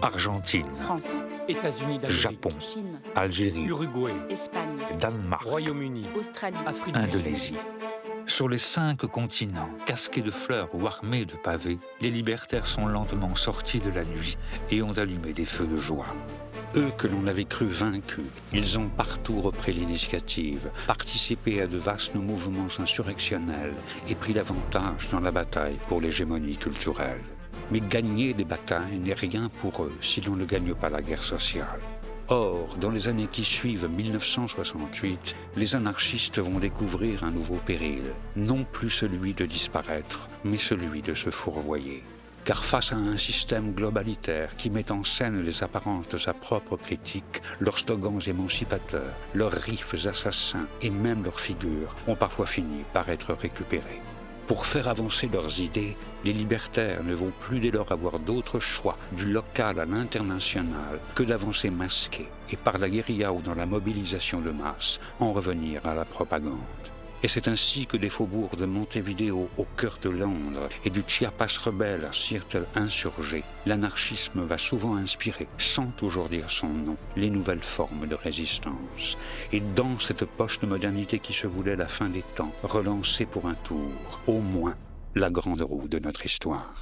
Argentine, France, États-Unis d'Amérique, Japon, Chine, Algérie, Uruguay, Espagne, Danemark, Royaume-Uni, Australie, Afrique du Sud. Indonésie. Sur les 5 continents, casqués de fleurs ou armés de pavés, les libertaires sont lentement sortis de la nuit et ont allumé des feux de joie. Eux que l'on avait cru vaincus, ils ont partout repris l'initiative, participé à de vastes mouvements insurrectionnels et pris l'avantage dans la bataille pour l'hégémonie culturelle. Mais gagner des batailles n'est rien pour eux si l'on ne gagne pas la guerre sociale. Or, dans les années qui suivent 1968, les anarchistes vont découvrir un nouveau péril, non plus celui de disparaître, mais celui de se fourvoyer. Car face à un système globalitaire qui met en scène les apparences de sa propre critique, leurs slogans émancipateurs, leurs riffs assassins et même leurs figures ont parfois fini par être récupérés. Pour faire avancer leurs idées, les libertaires ne vont plus dès lors avoir d'autre choix, du local à l'international, que d'avancer masqués et par la guérilla ou dans la mobilisation de masse, en revenir à la propagande. Et c'est ainsi que des faubourgs de Montevideo au cœur de Londres et du Chiapas rebelle à Seattle insurgé, l'anarchisme va souvent inspirer, sans toujours dire son nom, les nouvelles formes de résistance. Et dans cette poche de modernité qui se voulait la fin des temps, relancer pour un tour, au moins, la grande roue de notre histoire.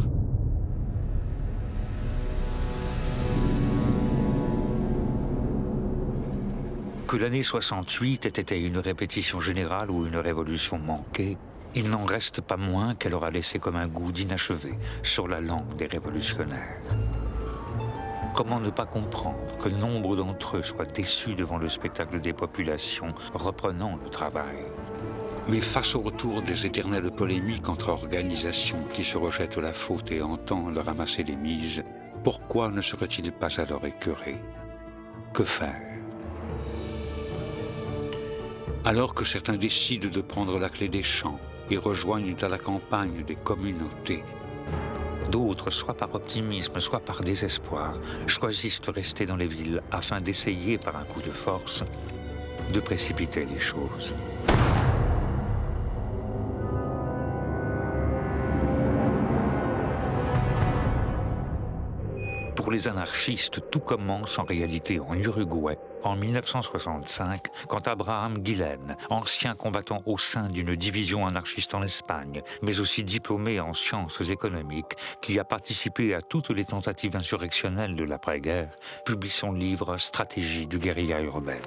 Que l'année 68 ait été une répétition générale ou une révolution manquée, il n'en reste pas moins qu'elle aura laissé comme un goût d'inachevé sur la langue des révolutionnaires. Comment ne pas comprendre que nombre d'entre eux soient déçus devant le spectacle des populations reprenant le travail? Mais face au retour des éternelles polémiques entre organisations qui se rejettent la faute et entendent ramasser les mises, pourquoi ne serait-il pas alors écœuré? Que faire? Alors que certains décident de prendre la clé des champs et rejoignent à la campagne des communautés, d'autres, soit par optimisme, soit par désespoir, choisissent de rester dans les villes afin d'essayer par un coup de force de précipiter les choses. Pour les anarchistes, tout commence en réalité en Uruguay, en 1965, quand Abraham Guillen, ancien combattant au sein d'une division anarchiste en Espagne, mais aussi diplômé en sciences économiques, qui a participé à toutes les tentatives insurrectionnelles de l'après-guerre, publie son livre « Stratégie du guérilla urbaine ».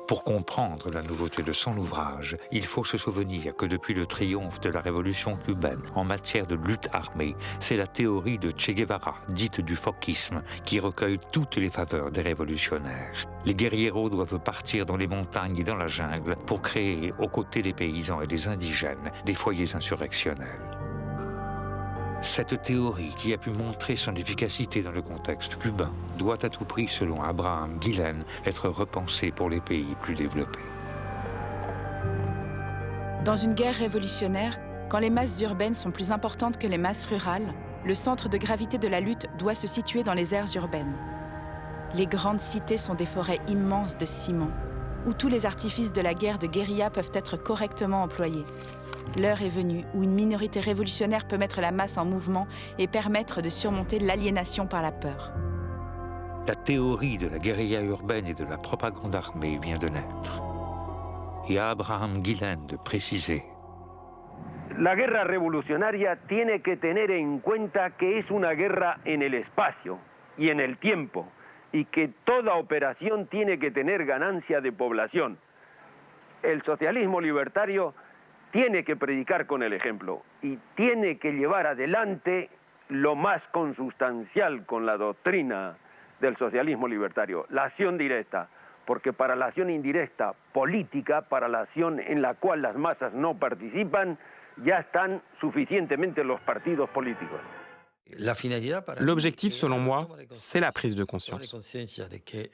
Pour comprendre la nouveauté de son ouvrage, il faut se souvenir que depuis le triomphe de la révolution cubaine en matière de lutte armée, c'est la théorie de Che Guevara, dite du foquisme, qui recueille toutes les faveurs des révolutionnaires. Les guérilleros doivent partir dans les montagnes et dans la jungle pour créer, aux côtés des paysans et des indigènes, des foyers insurrectionnels. Cette théorie, qui a pu montrer son efficacité dans le contexte cubain, doit à tout prix, selon Abraham Guillen, être repensée pour les pays plus développés. Dans une guerre révolutionnaire, quand les masses urbaines sont plus importantes que les masses rurales, le centre de gravité de la lutte doit se situer dans les aires urbaines. Les grandes cités sont des forêts immenses de ciment, où tous les artifices de la guerre de guérilla peuvent être correctement employés. L'heure est venue où une minorité révolutionnaire peut mettre la masse en mouvement et permettre de surmonter l'aliénation par la peur. La théorie de la guérilla urbaine et de la propagande armée vient de naître. Et à Abraham Guillen de préciser: La guerra revolucionaria tiene que tener en cuenta que es una guerra en el espacio y en el tiempo, y que toda operación tiene que tener ganancia de población. El socialismo libertario tiene que predicar con el ejemplo y tiene que llevar adelante lo más consustancial con la doctrina del socialismo libertario, la acción directa, porque para la acción indirecta política, para la acción en la cual las masas no participan, ya están suficientemente los partidos políticos. L'objectif, selon moi, c'est la prise de conscience.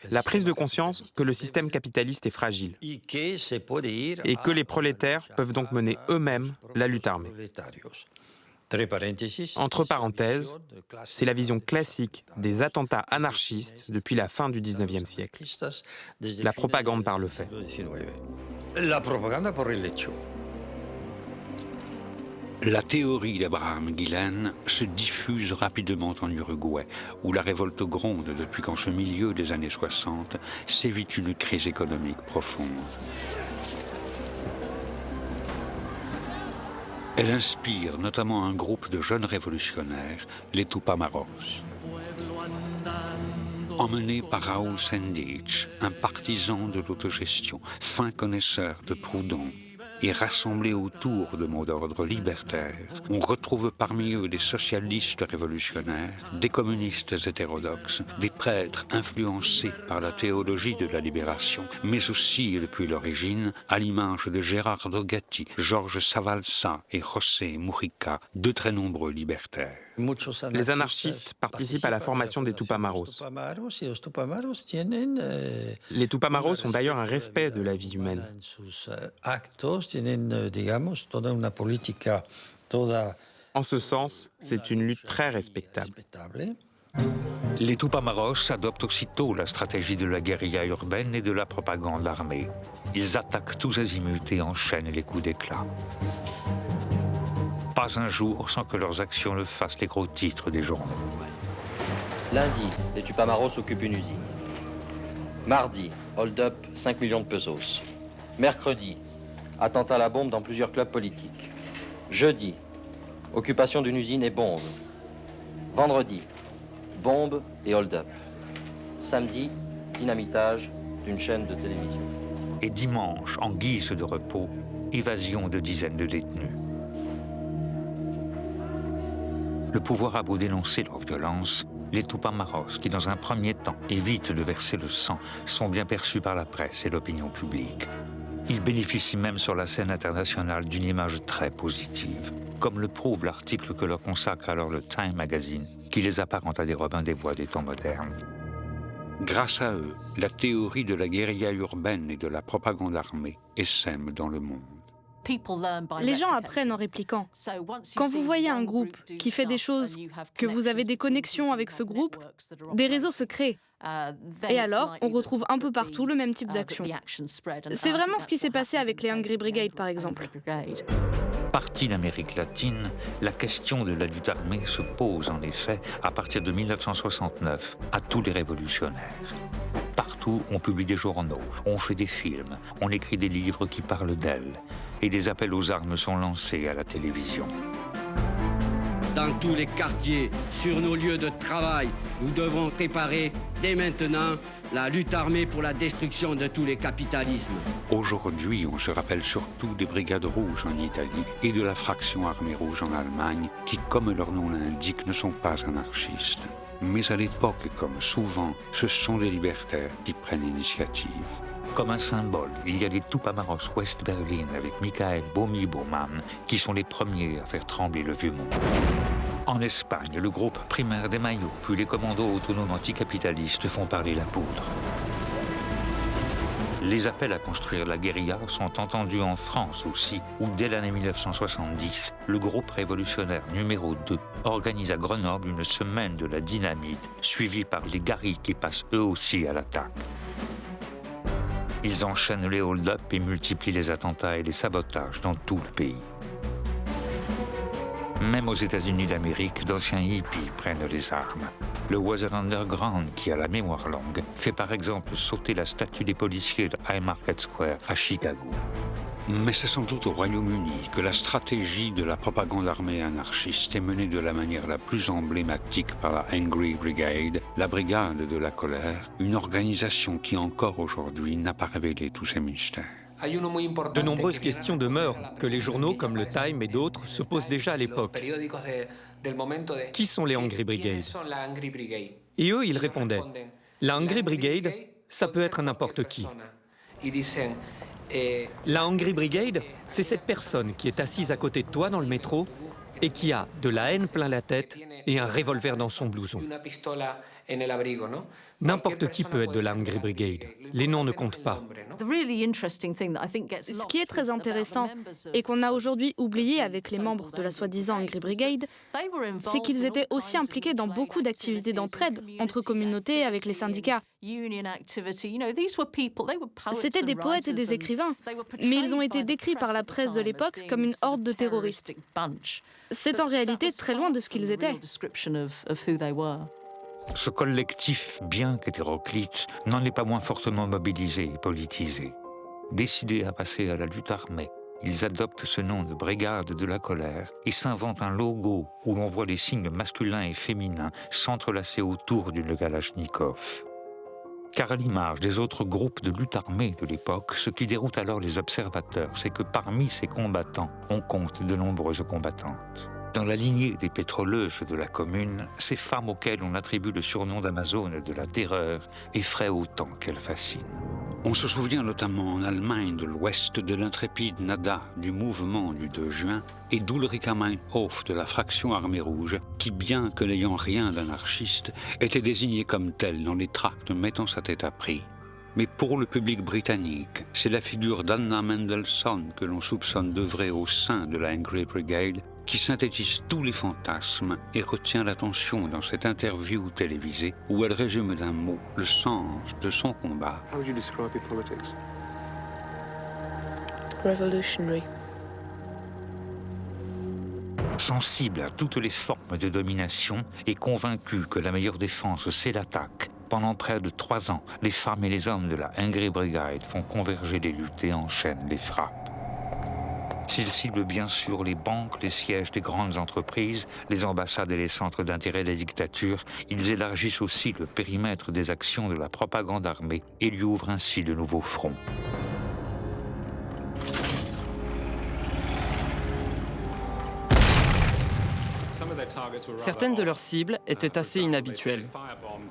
La prise de conscience que le système capitaliste est fragile et que les prolétaires peuvent donc mener eux-mêmes la lutte armée. Entre parenthèses, c'est la vision classique des attentats anarchistes depuis la fin du XIXe siècle. La propagande par le fait. La théorie d'Abraham Gillen se diffuse rapidement en Uruguay, où la révolte gronde depuis qu'en ce milieu des années 60 sévit une crise économique profonde. Elle inspire notamment un groupe de jeunes révolutionnaires, les Tupamaros. Emmené par Raúl Sendich, un partisan de l'autogestion, fin connaisseur de Proudhon, et rassemblés autour de mots d'ordre libertaires, on retrouve parmi eux des socialistes révolutionnaires, des communistes hétérodoxes, des prêtres influencés par la théologie de la libération, mais aussi, depuis l'origine, à l'image de Gerardo Gatti, Georges Savalsa et José Mujica, de très nombreux libertaires. Les anarchistes participent à la formation des Tupamaros. Les Tupamaros ont d'ailleurs un respect de la vie humaine. En ce sens, c'est une lutte très respectable. Les Tupamaros adoptent aussitôt la stratégie de la guérilla urbaine et de la propagande armée. Ils attaquent tous azimuts et enchaînent les coups d'éclat. Pas un jour sans que leurs actions ne fassent les gros titres des journaux. Lundi, les Tupamaros occupent une usine. Mardi, hold-up, 5 millions de pesos. Mercredi, attentat à la bombe dans plusieurs clubs politiques. Jeudi, occupation d'une usine et bombe. Vendredi, bombe et hold-up. Samedi, dynamitage d'une chaîne de télévision. Et dimanche, en guise de repos, évasion de dizaines de détenus. Le pouvoir a beau dénoncer leur violence, les Tupamaros, qui dans un premier temps évitent de verser le sang, sont bien perçus par la presse et l'opinion publique. Ils bénéficient même sur la scène internationale d'une image très positive, comme le prouve l'article que leur consacre alors le Time Magazine, qui les apparente à des Robins des Bois des temps modernes. Grâce à eux, la théorie de la guérilla urbaine et de la propagande armée essaime dans le monde. Les gens apprennent en répliquant. Quand vous voyez un groupe qui fait des choses, que vous avez des connexions avec ce groupe, des réseaux se créent. Et alors, on retrouve un peu partout le même type d'action. C'est vraiment ce qui s'est passé avec les Hungry Brigade, par exemple. Partie d'Amérique latine, la question de la lutte armée se pose en effet à partir de 1969 à tous les révolutionnaires. Partout, on publie des journaux, on fait des films, on écrit des livres qui parlent d'elle. Et des appels aux armes sont lancés à la télévision. Dans tous les quartiers, sur nos lieux de travail, nous devons préparer dès maintenant la lutte armée pour la destruction de tous les capitalismes. Aujourd'hui, on se rappelle surtout des brigades rouges en Italie et de la fraction armée rouge en Allemagne, qui, comme leur nom l'indique, ne sont pas anarchistes. Mais à l'époque, comme souvent, ce sont les libertaires qui prennent l'initiative. Comme un symbole, il y a les Tupamaros West Berlin avec Michael Bomi-Baumann qui sont les premiers à faire trembler le vieux monde. En Espagne, le groupe Primer de Mayo puis les commandos autonomes anticapitalistes font parler la poudre. Les appels à construire la guérilla sont entendus en France aussi, où dès l'année 1970, le groupe révolutionnaire numéro 2 organise à Grenoble une semaine de la dynamite, suivie par les garis qui passent eux aussi à l'attaque. Ils enchaînent les hold-up et multiplient les attentats et les sabotages dans tout le pays. Même aux États-Unis d'Amérique, d'anciens hippies prennent les armes. Le Weather Underground, qui a la mémoire longue, fait par exemple sauter la statue des policiers de High Market Square à Chicago. Mais c'est sans doute au Royaume-Uni que la stratégie de la propagande armée anarchiste est menée de la manière la plus emblématique par la Hungry Brigade, la brigade de la colère, une organisation qui encore aujourd'hui n'a pas révélé tous ses mystères. De nombreuses questions demeurent que les journaux comme le Time et d'autres se posent déjà à l'époque. Qui sont les Hungry Brigade ? Et eux, ils répondaient, la Hungry Brigade, ça peut être n'importe qui. La Hungry Brigade, c'est cette personne qui est assise à côté de toi dans le métro et qui a de la haine plein la tête et un revolver dans son blouson. N'importe qui peut être de la Hungry Brigade. Les noms ne comptent pas. Ce qui est très intéressant et qu'on a aujourd'hui oublié avec les membres de la soi-disant Hungry Brigade, c'est qu'ils étaient aussi impliqués dans beaucoup d'activités d'entraide entre communautés avec les syndicats. C'étaient des poètes et des écrivains, mais ils ont été décrits par la presse de l'époque comme une horde de terroristes. C'est en réalité très loin de ce qu'ils étaient. Ce collectif, bien qu'hétéroclite, n'en est pas moins fortement mobilisé et politisé. Décidés à passer à la lutte armée, ils adoptent ce nom de brigade de la colère et s'inventent un logo où l'on voit les signes masculins et féminins s'entrelacer autour d'une Kalachnikov. Car à l'image des autres groupes de lutte armée de l'époque, ce qui déroute alors les observateurs, c'est que parmi ces combattants, on compte de nombreuses combattantes. Dans la lignée des pétroleuses de la commune, ces femmes auxquelles on attribue le surnom d'Amazone de la terreur effraient autant qu'elles fascinent. On se souvient notamment en Allemagne de l'Ouest de l'intrépide Nada du mouvement du 2 juin et d'Ulrika Meinhof de la fraction Armée Rouge, qui, bien que n'ayant rien d'anarchiste, était désignée comme telle dans les tracts mettant sa tête à prix. Mais pour le public britannique, c'est la figure d'Anna Mendelssohn que l'on soupçonne d'œuvrer au sein de la Hungry Brigade qui synthétise tous les fantasmes et retient l'attention dans cette interview télévisée où elle résume d'un mot le sens de son combat. How would you describe your politics? Revolutionary. Sensible à toutes les formes de domination et convaincue que la meilleure défense, c'est l'attaque, pendant près de 3 ans, les femmes et les hommes de la Hungry Brigade font converger les luttes et enchaînent les frappes. S'ils ciblent bien sûr les banques, les sièges des grandes entreprises, les ambassades et les centres d'intérêt des dictatures, ils élargissent aussi le périmètre des actions de la propagande armée et lui ouvrent ainsi de nouveaux fronts. Certaines de leurs cibles étaient assez inhabituelles.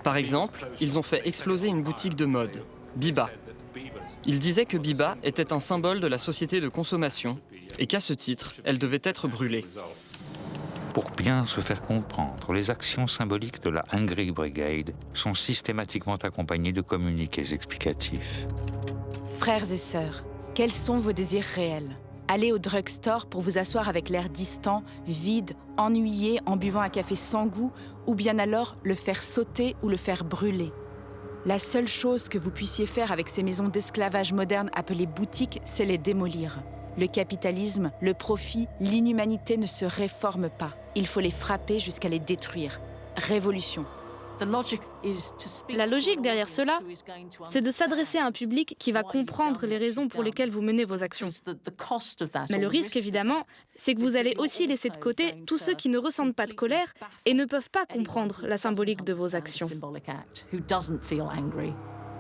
Par exemple, ils ont fait exploser une boutique de mode, Biba. Ils disaient que Biba était un symbole de la société de consommation et qu'à ce titre, elle devait être brûlée. Pour bien se faire comprendre, les actions symboliques de la Hungry Brigade sont systématiquement accompagnées de communiqués explicatifs. Frères et sœurs, quels sont vos désirs réels ? Aller au drugstore pour vous asseoir avec l'air distant, vide, ennuyé en buvant un café sans goût, ou bien alors le faire sauter ou le faire brûler. La seule chose que vous puissiez faire avec ces maisons d'esclavage modernes appelées boutiques, c'est les démolir. Le capitalisme, le profit, l'inhumanité ne se réforment pas. Il faut les frapper jusqu'à les détruire. Révolution. La logique derrière cela, c'est de s'adresser à un public qui va comprendre les raisons pour lesquelles vous menez vos actions. Mais le risque, évidemment, c'est que vous allez aussi laisser de côté tous ceux qui ne ressentent pas de colère et ne peuvent pas comprendre la symbolique de vos actions.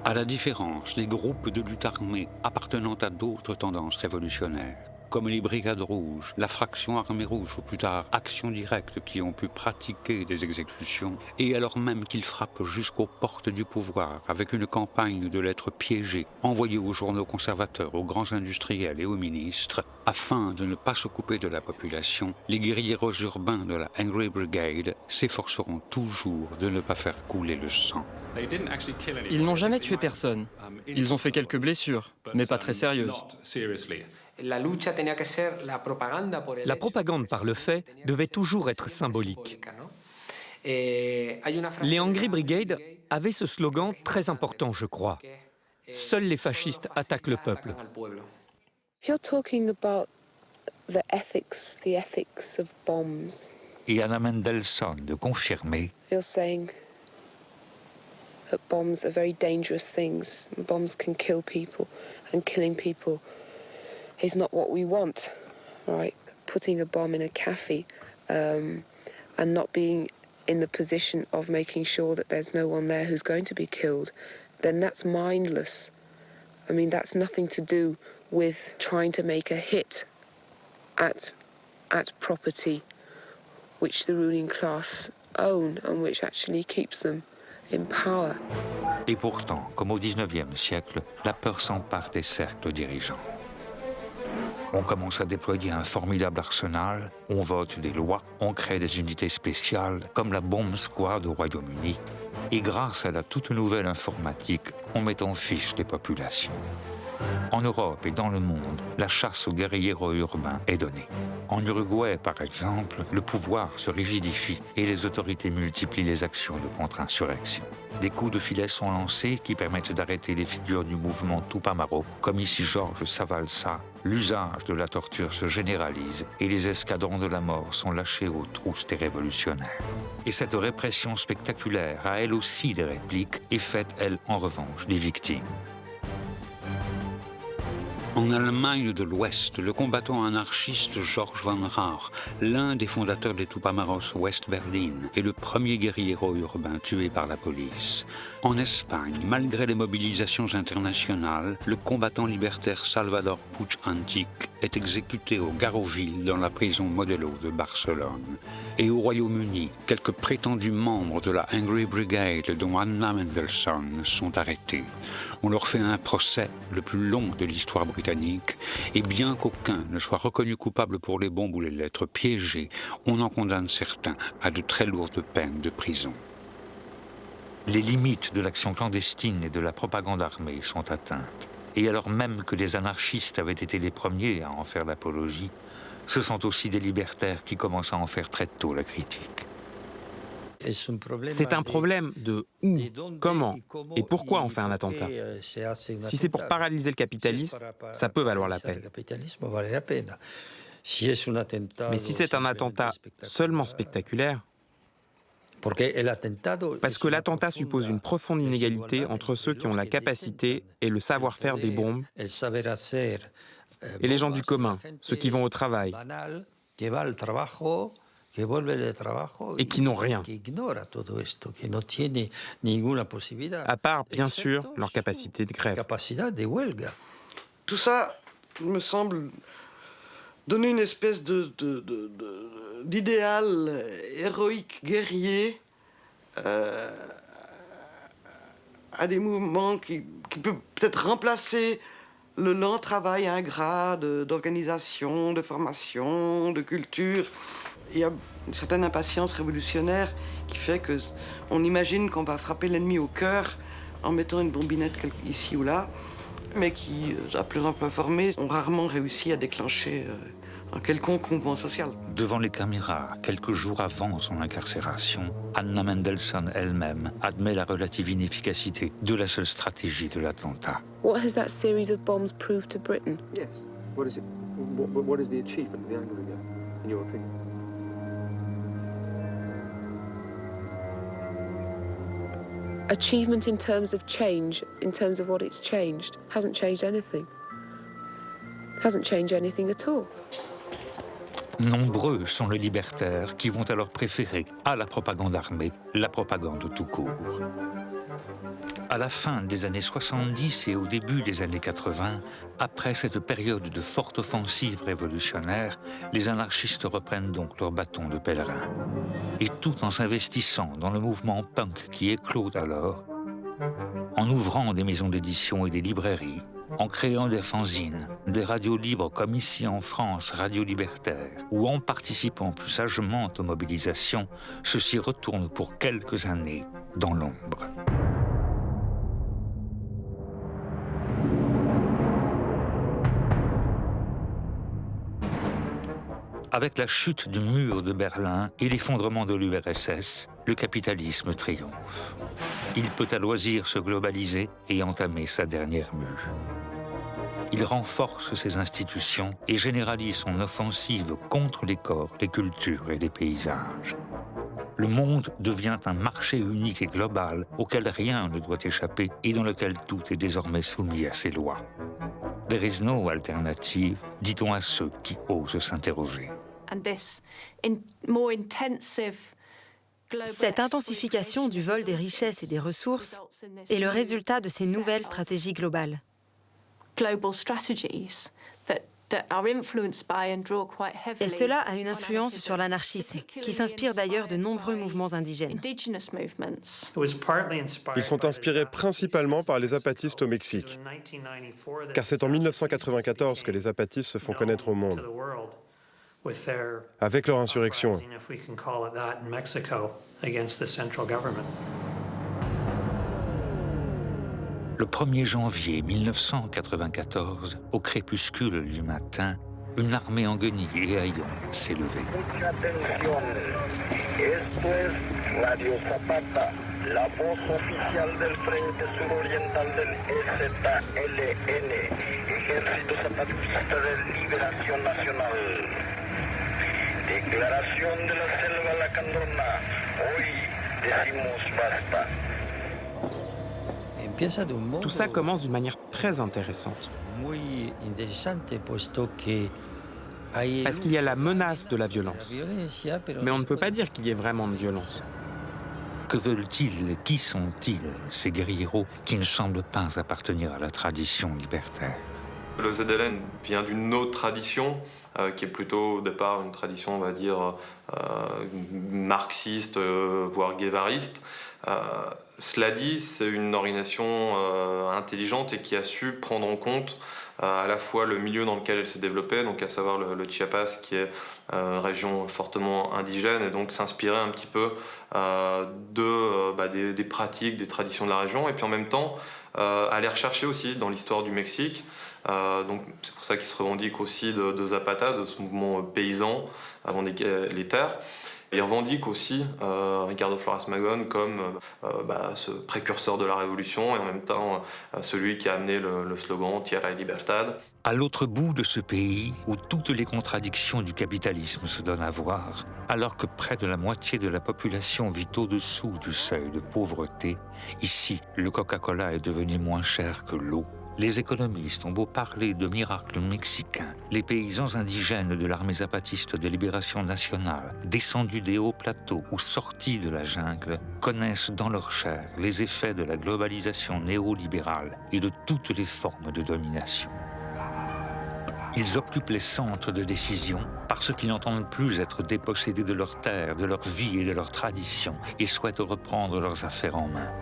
À la différence des groupes de lutte armée appartenant à d'autres tendances révolutionnaires, comme les Brigades Rouges, la fraction Armée Rouge ou plus tard Action Directe qui ont pu pratiquer des exécutions, et alors même qu'ils frappent jusqu'aux portes du pouvoir avec une campagne de lettres piégées envoyées aux journaux conservateurs, aux grands industriels et aux ministres, afin de ne pas se couper de la population, les guérilleros urbains de la Hungry Brigade s'efforceront toujours de ne pas faire couler le sang. Ils n'ont jamais tué personne. Ils ont fait quelques blessures, mais pas très sérieuses. La propagande par le fait devait toujours être symbolique. Les Hungry Brigade avaient ce slogan très important, je crois. Seuls les fascistes attaquent le peuple. If you're talking about the ethics of bombs. Et Anna Mendelssohn de confirmer. You're saying that bombs are very dangerous things. Bombs can kill people, and killing people is not what we want, right? Putting a bomb in a cafe and not being in the position of making sure that there's no one there who's going to be killed, then that's mindless. I mean, that's nothing to do with trying to make a hit at property which the ruling class own and which actually keeps them in power. Et pourtant, comme au XIXe siècle, la peur s'empare des cercles dirigeants. On commence à déployer un formidable arsenal, on vote des lois, on crée des unités spéciales, comme la Bomb Squad au Royaume-Uni, Et grâce à la toute nouvelle informatique, on met en fiche les populations. En Europe et dans le monde, la chasse aux guérilleros urbains est donnée. En Uruguay, par exemple, le pouvoir se rigidifie et les autorités multiplient les actions de contre-insurrection. Des coups de filet sont lancés qui permettent d'arrêter les figures du mouvement Tupamaro, comme ici Georges Savalsa. L'usage de la torture se généralise et les escadrons de la mort sont lâchés aux trousses des révolutionnaires. Et cette répression spectaculaire a elle aussi des répliques et fait, elle, en revanche, des victimes. En Allemagne de l'Ouest, le combattant anarchiste Georg von Rauch, l'un des fondateurs des Tupamaros West-Berlin, est le premier guérillero urbain tué par la police. En Espagne, malgré les mobilisations internationales, le combattant libertaire Salvador Puig Antich est exécuté au Garroville dans la prison Modelo de Barcelone. Et au Royaume-Uni, quelques prétendus membres de la Angry Brigade, dont Anna Mendelssohn, sont arrêtés. On leur fait un procès, le plus long de l'histoire britannique, et bien qu'aucun ne soit reconnu coupable pour les bombes ou les lettres piégées, on en condamne certains à de très lourdes peines de prison. Les limites de l'action clandestine et de la propagande armée sont atteintes. Et alors même que les anarchistes avaient été les premiers à en faire l'apologie, ce sont aussi des libertaires qui commencent à en faire très tôt la critique. C'est un problème de où, comment et pourquoi on fait un attentat. Si c'est pour paralyser le capitalisme, ça peut valoir la peine. Mais si c'est un attentat seulement spectaculaire, parce que l'attentat suppose une profonde inégalité entre ceux qui ont la capacité et le savoir-faire des bombes et les gens du commun, ceux qui vont au travail et qui n'ont rien, à part, bien sûr, leur capacité de grève. Tout ça me semble donner une espèce d'idéal héroïque, guerrier, à des mouvements qui peut peut-être remplacer le lent travail ingrat d'organisation, de formation, de culture. Il y a une certaine impatience révolutionnaire qui fait qu'on imagine qu'on va frapper l'ennemi au cœur en mettant une bombinette ici ou là, mais qui, à plus un peu informés, ont rarement réussi à déclencher un quelconque mouvement social. Devant les caméras, quelques jours avant son incarcération, Anna Mendelssohn elle-même admet la relative inefficacité de la seule stratégie de l'attentat. What has that series of bombs proved to Britain? Yes. What is it? What is the achievement of the Angry Brigade, in your opinion? Achievement in terms of change, in terms of what it's changed, hasn't changed anything. Hasn't changed anything at all. Nombreux sont les libertaires qui vont alors préférer à la propagande armée la propagande tout court. À la fin des années 70 et au début des années 80, après cette période de forte offensive révolutionnaire, les anarchistes reprennent donc leur bâton de pèlerin. Et tout en s'investissant dans le mouvement punk qui éclot alors, en ouvrant des maisons d'édition et des librairies, en créant des fanzines, des radios libres comme ici en France, Radio Libertaire, ou en participant plus sagement aux mobilisations, ceux-ci retournent pour quelques années dans l'ombre. Avec la chute du mur de Berlin et l'effondrement de l'URSS, le capitalisme triomphe. Il peut à loisir se globaliser et entamer sa dernière mue. Il renforce ses institutions et généralise son offensive contre les corps, les cultures et les paysages. Le monde devient un marché unique et global auquel rien ne doit échapper et dans lequel tout est désormais soumis à ses lois. There is no alternative, dit-on à ceux qui osent s'interroger. Cette intensification du vol des richesses et des ressources est le résultat de ces nouvelles stratégies globales. Et cela a une influence sur l'anarchisme, qui s'inspire d'ailleurs de nombreux mouvements indigènes. Ils sont inspirés principalement par les zapatistes au Mexique, car c'est en 1994 que les zapatistes se font connaître au monde, avec leur insurrection. Le 1er janvier 1994, au crépuscule du matin, une armée en guenilles et haillons s'est levée. La voz oficial del Frente Suroriental del EZLN, Ejército Zapatista de Liberación Nacional. Declaración de la Selva Lacandona. Hoy decimos basta. Tout ça commence d'une manière très intéressante. Parce qu'il y a la menace de la violence. Mais on ne peut pas dire qu'il y ait vraiment de violence. Que veulent-ils? Qui sont-ils, ces guerrieros qui ne semblent pas appartenir à la tradition libertaire? Le ZLN vient d'une autre tradition, qui est plutôt au départ une tradition, on va dire, marxiste, voire guévariste. Cela dit, c'est une organisation intelligente et qui a su prendre en compte à la fois le milieu dans lequel elle s'est développée, donc à savoir le Chiapas, qui est une région fortement indigène, et donc s'inspirer un petit peu des pratiques, des traditions de la région, et puis en même temps aller rechercher aussi dans l'histoire du Mexique. Donc c'est pour ça qu'il se revendique aussi de Zapata, de ce mouvement paysan avant les terres. Il revendique aussi Ricardo Flores Magón comme ce précurseur de la révolution et en même temps celui qui a amené le slogan Tierra y Libertad. À l'autre bout de ce pays où toutes les contradictions du capitalisme se donnent à voir, alors que près de la moitié de la population vit au-dessous du seuil de pauvreté, ici, le Coca-Cola est devenu moins cher que l'eau. Les économistes ont beau parler de miracles mexicains, les paysans indigènes de l'armée zapatiste de libération nationale, descendus des hauts plateaux ou sortis de la jungle, connaissent dans leur chair les effets de la globalisation néolibérale et de toutes les formes de domination. Ils occupent les centres de décision parce qu'ils n'entendent plus être dépossédés de leurs terres, de leur vie et de leurs traditions et souhaitent reprendre leurs affaires en main.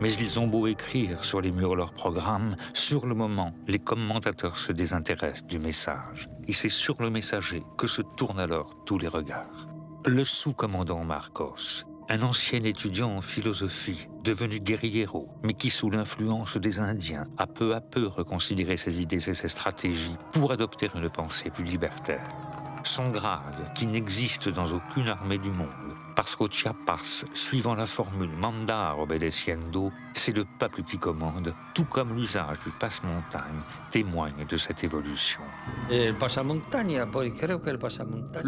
Mais ils ont beau écrire sur les murs leurs programmes, sur le moment, les commentateurs se désintéressent du message. Et c'est sur le messager que se tournent alors tous les regards. Le sous-commandant Marcos, un ancien étudiant en philosophie, devenu guerriero, mais qui, sous l'influence des Indiens, a peu à peu reconsidéré ses idées et ses stratégies pour adopter une pensée plus libertaire. Son grade, qui n'existe dans aucune armée du monde, parce qu'au Chiapas, suivant la formule mandar obedeciendo, c'est le peuple qui commande, tout comme l'usage du passe-montagne témoigne de cette évolution. Le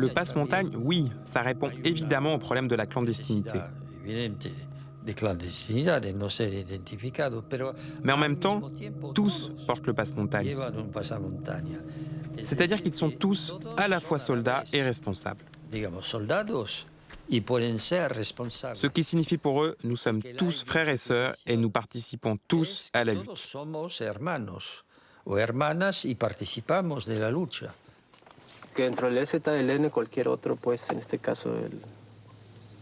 passe-montagne, oui, ça répond évidemment au problème de la clandestinité. Mais en même temps, tous portent le passe-montagne. C'est-à-dire qu'ils sont tous à la fois soldats et responsables. Ce qui signifie pour eux, nous sommes tous frères et sœurs et nous participons tous à la lutte. Que dentro del EZLN cualquier otro, pues en este caso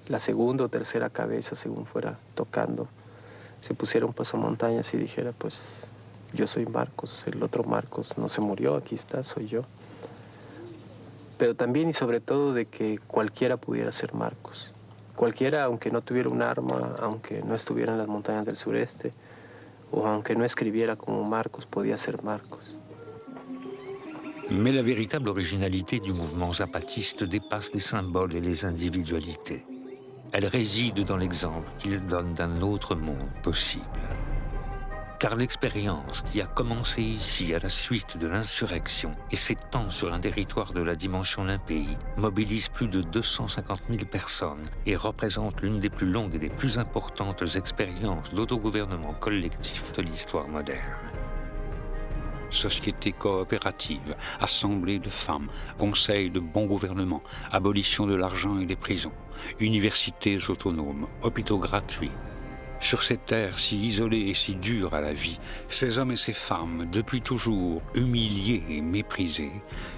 la segunda o tercera cabeza, según fuera tocando, se pusiera un pasamontañas y dijera, pues yo soy Marcos, el otro Marcos no se murió, aquí está, soy yo. Pero también y sobre todo de que cualquiera pudiera ser Marcos. Cualquiera, aunque no tuviera un arma, aunque no estuviera en las montañas del sureste, o aunque no escribiera como Marcos, podía ser Marcos. Mais la véritable originalité du mouvement zapatiste dépasse les symboles et les individualités. Elle réside dans l'exemple qu'il donne d'un autre monde possible. Car l'expérience qui a commencé ici à la suite de l'insurrection et s'étend sur un territoire de la dimension d'un pays mobilise plus de 250 000 personnes et représente l'une des plus longues et des plus importantes expériences d'autogouvernement collectif de l'histoire moderne. Société coopérative, assemblée de femmes, conseil de bon gouvernement, abolition de l'argent et des prisons, universités autonomes, hôpitaux gratuits. Sur ces terres si isolées et si dures à la vie, ces hommes et ces femmes, depuis toujours humiliés et méprisés,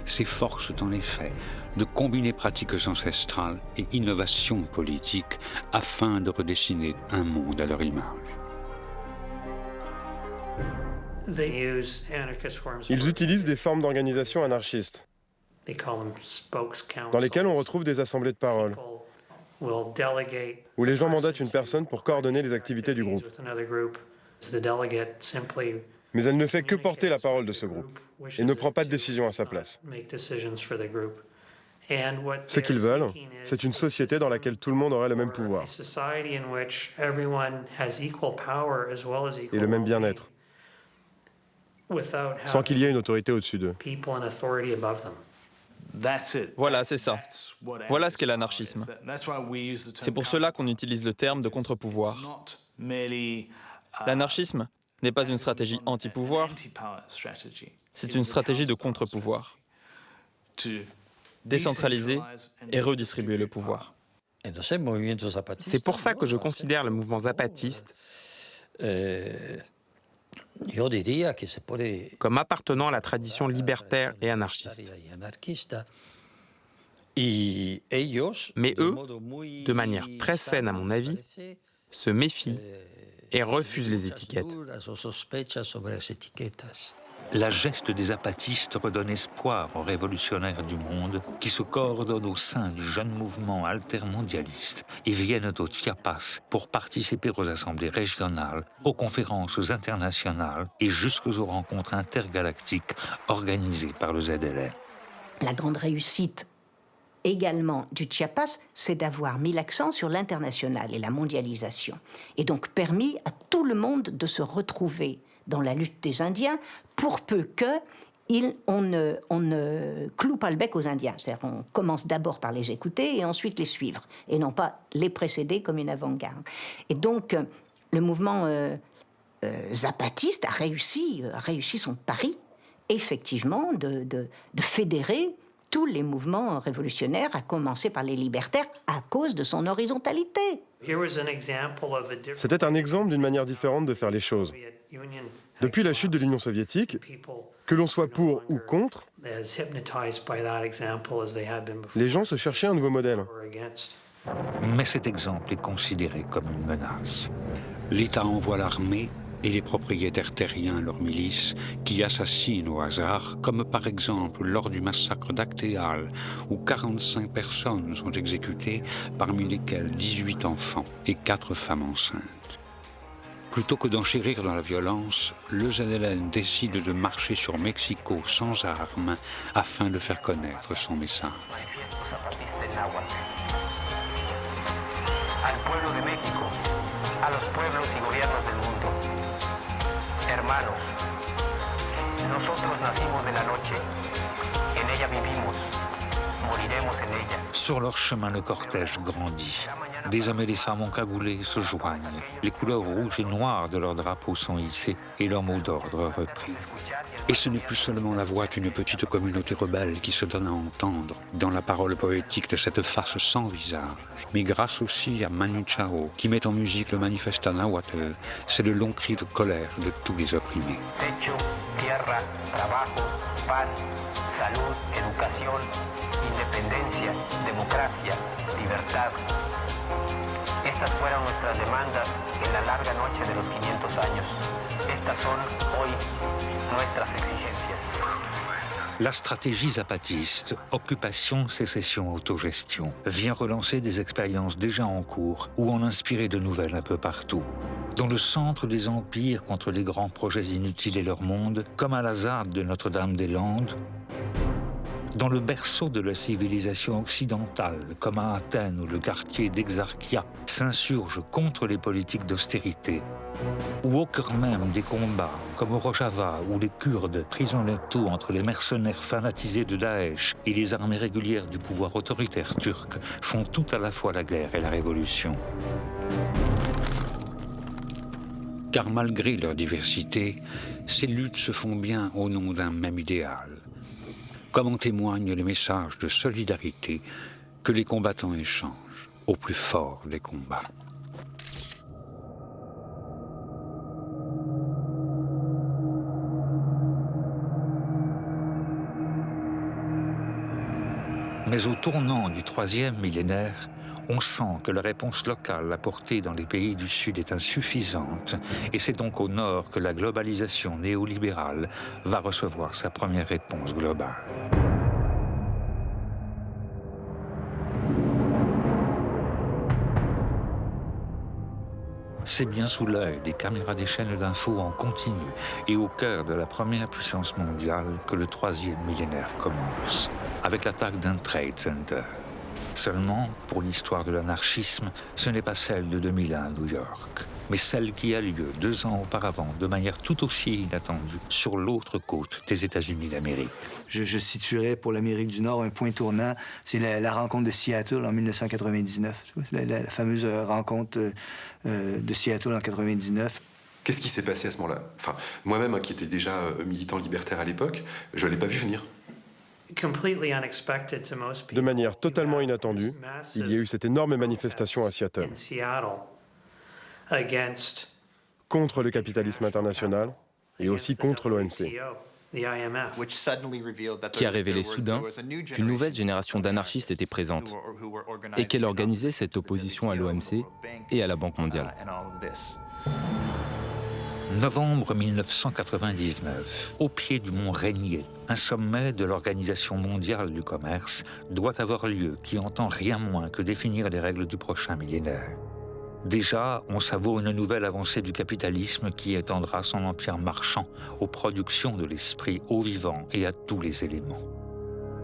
s'efforcent en effet de combiner pratiques ancestrales et innovations politiques afin de redessiner un monde à leur image. Ils utilisent des formes d'organisation anarchistes, dans lesquelles on retrouve des assemblées de parole, où les gens mandatent une personne pour coordonner les activités du groupe. Mais elle ne fait que porter la parole de ce groupe et ne prend pas de décision à sa place. Ce qu'ils veulent, c'est une société dans laquelle tout le monde aurait le même pouvoir et le même bien-être, sans qu'il y ait une autorité au-dessus d'eux. Voilà, c'est ça. Voilà ce qu'est l'anarchisme. C'est pour cela qu'on utilise le terme de contre-pouvoir. L'anarchisme n'est pas une stratégie anti-pouvoir, c'est une stratégie de contre-pouvoir. Décentraliser et redistribuer le pouvoir. C'est pour ça que je considère le mouvement zapatiste comme appartenant à la tradition libertaire et anarchiste. Mais eux, de manière très saine à mon avis, se méfient et refusent les étiquettes. La geste des zapatistes redonne espoir aux révolutionnaires du monde qui se coordonnent au sein du jeune mouvement altermondialiste et viennent au Chiapas pour participer aux assemblées régionales, aux conférences internationales et jusqu'aux rencontres intergalactiques organisées par le ZLN. La grande réussite également du Chiapas, c'est d'avoir mis l'accent sur l'international et la mondialisation, et donc permis à tout le monde de se retrouver dans la lutte des Indiens, pour peu on ne cloue pas le bec aux Indiens. C'est-à-dire on commence d'abord par les écouter et ensuite les suivre, et non pas les précéder comme une avant-garde. Et donc, le mouvement zapatiste a réussi son pari, effectivement, de fédérer tous les mouvements révolutionnaires, à commencer par les libertaires, à cause de son horizontalité. C'était un exemple d'une manière différente de faire les choses. Depuis la chute de l'Union soviétique, que l'on soit pour ou contre, les gens se cherchaient un nouveau modèle. Mais cet exemple est considéré comme une menace. L'État envoie l'armée et les propriétaires terriens leurs milices qui assassinent au hasard, comme par exemple lors du massacre d'Actéal, où 45 personnes sont exécutées, parmi lesquelles 18 enfants et 4 femmes enceintes. Plutôt que d'enchérir dans la violence, le ZLN décide de marcher sur Mexico sans armes afin de faire connaître son message. Al pueblo de México, a los pueblos y gobiernos del mundo. Hermanos, nosotros nacimos de la noche, en ella vivimos, moriremos en ella. Sur leur chemin, le cortège grandit. Des hommes et des femmes encagoulés se joignent. Les couleurs rouges et noires de leurs drapeaux sont hissées et leur mot d'ordre repris. Et ce n'est plus seulement la voix d'une petite communauté rebelle qui se donne à entendre dans la parole poétique de cette face sans visage, mais grâce aussi à Manu Chao, qui met en musique le manifeste nahuatl, c'est le long cri de colère de tous les opprimés. Techo, tierra, trabajo, pan, salud, educación, independencia, democracia, libertad. Estas fueron nuestras demandas en la larga noche de los 500 años. Estas son hoy nuestras exigencias. La stratégie zapatiste, occupation, sécession, autogestion, vient relancer des expériences déjà en cours ou en inspirer de nouvelles un peu partout. Dans le centre des empires contre les grands projets inutiles et leur monde, comme à la ZAD de Notre-Dame-des-Landes, dans le berceau de la civilisation occidentale, comme à Athènes où le quartier d'Exarchia s'insurge contre les politiques d'austérité, ou au cœur même des combats, comme au Rojava où les Kurdes, pris en étau entre les mercenaires fanatisés de Daesh et les armées régulières du pouvoir autoritaire turc, font tout à la fois la guerre et la révolution. Car malgré leur diversité, ces luttes se font bien au nom d'un même idéal, comme en témoignent les messages de solidarité que les combattants échangent au plus fort des combats. Mais au tournant du 3e millénaire, on sent que la réponse locale apportée dans les pays du Sud est insuffisante, et c'est donc au Nord que la globalisation néolibérale va recevoir sa première réponse globale. C'est bien sous l'œil des caméras des chaînes d'infos en continu et au cœur de la première puissance mondiale que le troisième millénaire commence, avec l'attaque d'un Trade Center. Seulement, pour l'histoire de l'anarchisme, ce n'est pas celle de 2001 à New York, mais celle qui a lieu 2 ans auparavant, de manière tout aussi inattendue, sur l'autre côte des États-Unis d'Amérique. Je situerais pour l'Amérique du Nord un point tournant, c'est la rencontre de Seattle en 1999, la fameuse rencontre de Seattle en 1999. Qu'est-ce qui s'est passé à ce moment-là? Enfin, moi-même, qui étais déjà militant libertaire à l'époque, je ne l'ai pas vu venir. De manière totalement inattendue, il y a eu cette énorme manifestation à Seattle contre le capitalisme international et aussi contre l'OMC. Qui a révélé soudain qu'une nouvelle génération d'anarchistes était présente et qu'elle organisait cette opposition à l'OMC et à la Banque mondiale. Novembre 1999, au pied du mont Rainier, un sommet de l'Organisation mondiale du commerce doit avoir lieu qui entend rien moins que définir les règles du prochain millénaire. Déjà, on savoure une nouvelle avancée du capitalisme qui étendra son empire marchand aux productions de l'esprit au vivant et à tous les éléments.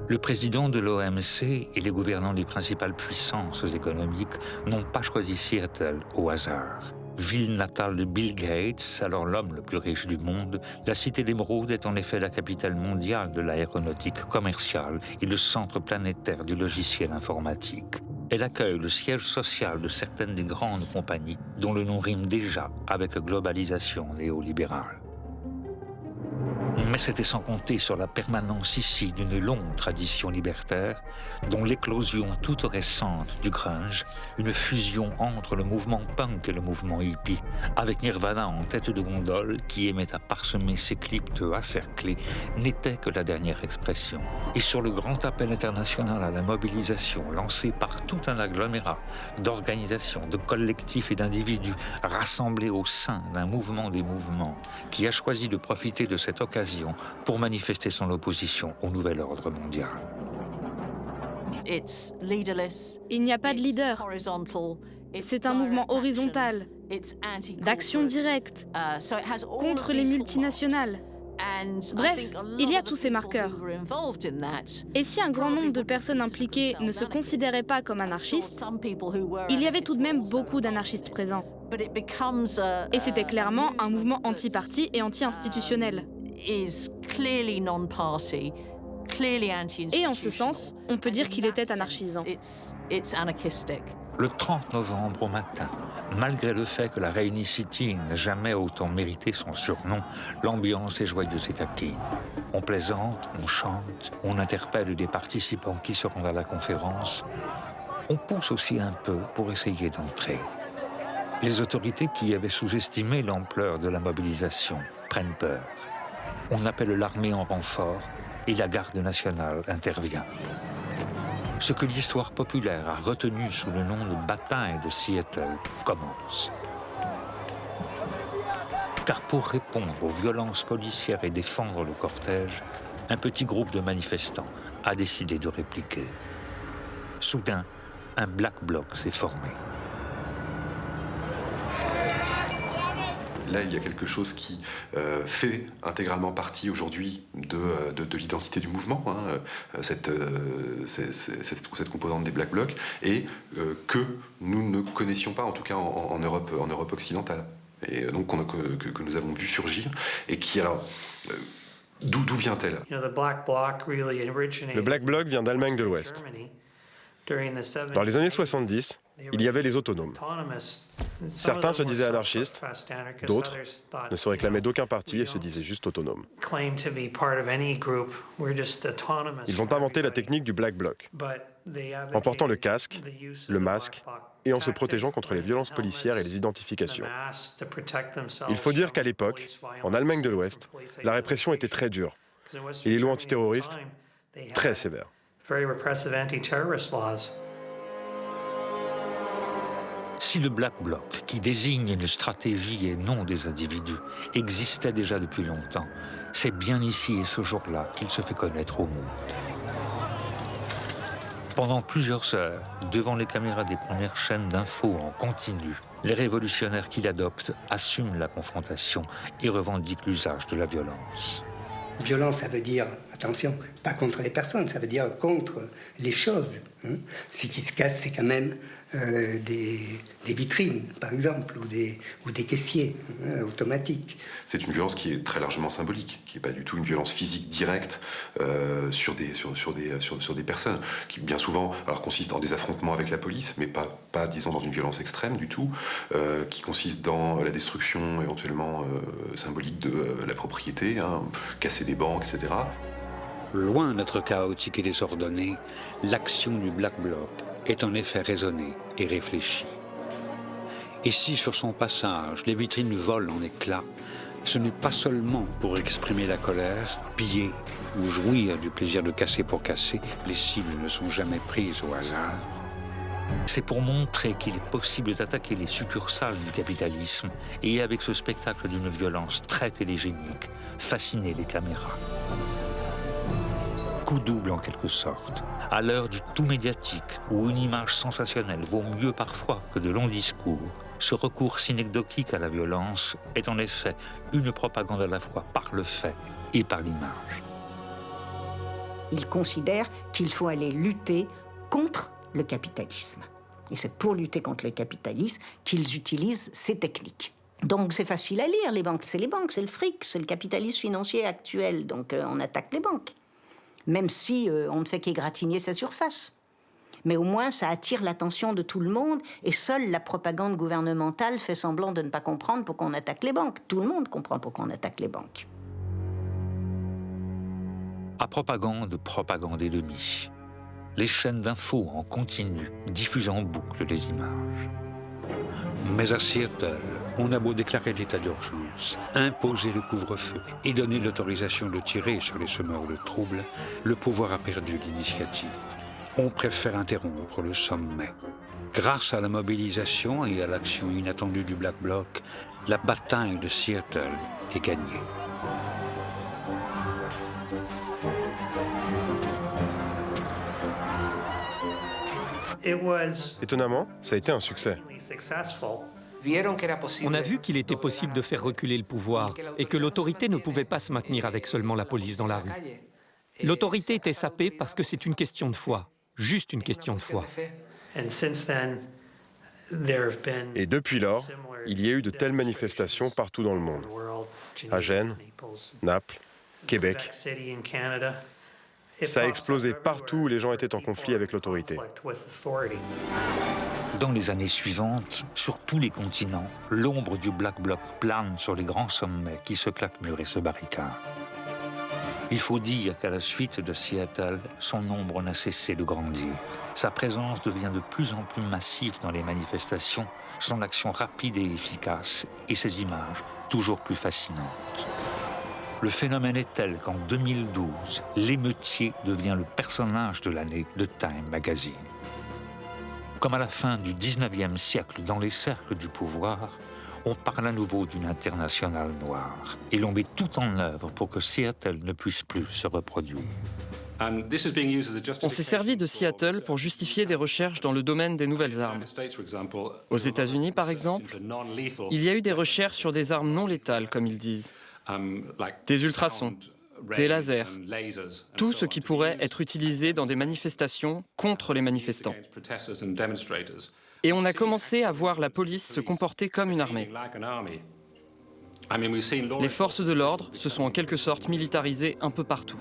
Le président de l'OMC et les gouvernants des principales puissances économiques n'ont pas choisi Seattle au hasard. Ville natale de Bill Gates, alors l'homme le plus riche du monde, la cité d'Émeraude est en effet la capitale mondiale de l'aéronautique commerciale et le centre planétaire du logiciel informatique. Elle accueille le siège social de certaines des grandes compagnies dont le nom rime déjà avec globalisation néolibérale. Mais c'était sans compter sur la permanence ici d'une longue tradition libertaire, dont l'éclosion toute récente du grunge, une fusion entre le mouvement punk et le mouvement hippie, avec Nirvana en tête de gondole qui aimait à parsemer ses clips de cerclés, n'était que la dernière expression. Et sur le grand appel international à la mobilisation lancé par tout un agglomérat d'organisations, de collectifs et d'individus rassemblés au sein d'un mouvement des mouvements qui a choisi de profiter de cette occasion pour manifester son opposition au nouvel ordre mondial. Il n'y a pas de leader. C'est un mouvement horizontal, d'action directe, contre les multinationales. Bref, il y a tous ces marqueurs. Et si un grand nombre de personnes impliquées ne se considéraient pas comme anarchistes, il y avait tout de même beaucoup d'anarchistes présents. Et c'était clairement un mouvement anti-parti et anti-institutionnel. Et en ce sens, on peut dire qu'il était anarchisant. Le 30 novembre au matin, malgré le fait que la Rainy City n'a jamais autant mérité son surnom, l'ambiance est joyeuse et taquine. On plaisante, on chante, on interpelle des participants qui seront à la conférence. On pousse aussi un peu pour essayer d'entrer. Les autorités qui avaient sous-estimé l'ampleur de la mobilisation prennent peur. On appelle l'armée en renfort et la garde nationale intervient. Ce que l'histoire populaire a retenu sous le nom de bataille de Seattle commence. Car pour répondre aux violences policières et défendre le cortège, un petit groupe de manifestants a décidé de répliquer. Soudain, un Black Bloc s'est formé. Là, il y a quelque chose qui fait intégralement partie aujourd'hui de l'identité du mouvement, cette composante des Black Blocs, et que nous ne connaissions pas, en tout cas en Europe occidentale. Et donc que nous avons vu surgir, et qui alors... D'où vient-elle? Le Black Bloc vient d'Allemagne de l'Ouest. Dans les années 70, il y avait les autonomes. Certains se disaient anarchistes, d'autres ne se réclamaient d'aucun parti et se disaient juste autonomes. Ils ont inventé la technique du Black Bloc, en portant le casque, le masque et en se protégeant contre les violences policières et les identifications. Il faut dire qu'à l'époque, en Allemagne de l'Ouest, la répression était très dure et les lois antiterroristes très sévères. Si le Black Bloc, qui désigne une stratégie et non des individus, existait déjà depuis longtemps, c'est bien ici et ce jour-là qu'il se fait connaître au monde. Pendant plusieurs heures, devant les caméras des premières chaînes d'infos en continu, Les révolutionnaires qui l'adoptent assument la confrontation et revendiquent l'usage de la violence. Violence, ça veut dire, attention, pas contre les personnes, ça veut dire contre les choses. Ce qui se casse, c'est quand même des vitrines, par exemple, ou des caissiers automatiques. C'est une violence qui est très largement symbolique, qui n'est pas du tout une violence physique directe sur des personnes, qui bien souvent consiste en des affrontements avec la police, mais pas disons, dans une violence extrême du tout, qui consiste dans la destruction éventuellement symbolique de la propriété, casser des banques, etc. Loin d'être chaotique et désordonnée, l'action du Black Bloc est en effet raisonnée et réfléchie. Et si sur son passage, les vitrines volent en éclats, ce n'est pas seulement pour exprimer la colère, piller ou jouir du plaisir de casser pour casser, les cibles ne sont jamais prises au hasard. C'est pour montrer qu'il est possible d'attaquer les succursales du capitalisme et avec ce spectacle d'une violence très télégénique, fasciner les caméras. Coup double en quelque sorte. À l'heure du tout médiatique, où une image sensationnelle vaut mieux parfois que de longs discours, ce recours synecdoquique à la violence est en effet une propagande à la fois par le fait et par l'image. Ils considèrent qu'il faut aller lutter contre le capitalisme. Et c'est pour lutter contre le capitalisme qu'ils utilisent ces techniques. Donc c'est facile à lire, les banques, c'est le fric, c'est le capitalisme financier actuel, donc on attaque les banques. Même si on ne fait qu'égratigner sa surface. Mais au moins, ça attire l'attention de tout le monde, et seule la propagande gouvernementale fait semblant de ne pas comprendre pourquoi on attaque les banques. Tout le monde comprend pourquoi on attaque les banques. À propagande et demi. Les chaînes d'infos en continu diffusent en boucle les images. Mais à Seattle, on a beau déclarer l'état d'urgence, imposer le couvre-feu et donner l'autorisation de tirer sur les semeurs de troubles, le pouvoir a perdu l'initiative. On préfère interrompre le sommet. Grâce à la mobilisation et à l'action inattendue du Black Bloc, la bataille de Seattle est gagnée. Étonnamment, ça a été un succès. On a vu qu'il était possible de faire reculer le pouvoir et que l'autorité ne pouvait pas se maintenir avec seulement la police dans la rue. L'autorité était sapée parce que c'est une question de foi, juste une question de foi. Et depuis lors, il y a eu de telles manifestations partout dans le monde. À Gênes, Naples, Québec. Ça a explosé partout où les gens étaient en conflit avec l'autorité. Dans les années suivantes, sur tous les continents, l'ombre du Black Bloc plane sur les grands sommets qui se claquent murs et se barricadent. Il faut dire qu'à la suite de Seattle, son ombre n'a cessé de grandir. Sa présence devient de plus en plus massive dans les manifestations, son action rapide et efficace, et ses images toujours plus fascinantes. Le phénomène est tel qu'en 2012, l'émeutier devient le personnage de l'année de Time Magazine. Comme à la fin du 19e siècle, dans les cercles du pouvoir, on parle à nouveau d'une internationale noire. Et l'on met tout en œuvre pour que Seattle ne puisse plus se reproduire. On s'est servi de Seattle pour justifier des recherches dans le domaine des nouvelles armes. Aux États-Unis, par exemple, il y a eu des recherches sur des armes non létales, comme ils disent. Des ultrasons, des lasers, tout ce qui pourrait être utilisé dans des manifestations contre les manifestants. Et on a commencé à voir la police se comporter comme une armée. Les forces de l'ordre se sont en quelque sorte militarisées un peu partout.